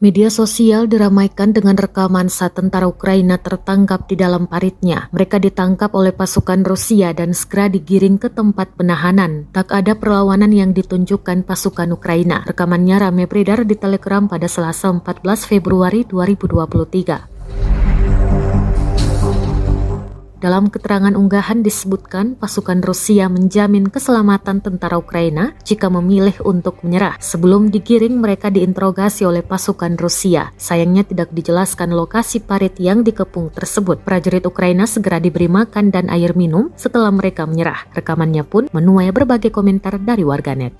Media sosial diramaikan dengan rekaman saat tentara Ukraina tertangkap di dalam paritnya. Mereka ditangkap oleh pasukan Rusia dan segera digiring ke tempat penahanan. Tak ada perlawanan yang ditunjukkan pasukan Ukraina. Rekamannya ramai beredar di Telegram pada Selasa 14 Februari 2023. Dalam keterangan unggahan disebutkan pasukan Rusia menjamin keselamatan tentara Ukraina jika memilih untuk menyerah. Sebelum digiring mereka diinterogasi oleh pasukan Rusia. Sayangnya tidak dijelaskan lokasi parit yang dikepung tersebut. Prajurit Ukraina segera diberi makan dan air minum setelah mereka menyerah. Rekamannya pun menuai berbagai komentar dari warganet.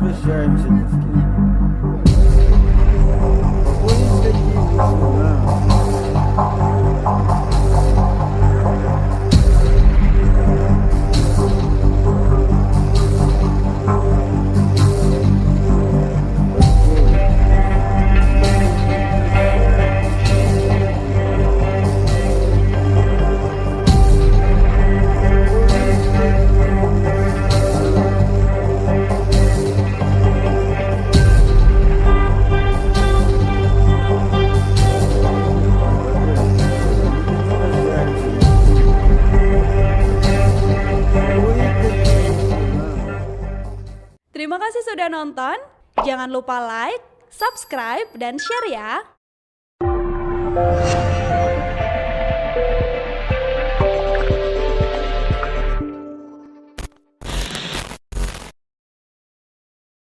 Прощаемся ни с кем. Какой Terima kasih sudah nonton. Jangan lupa like, subscribe, dan share ya.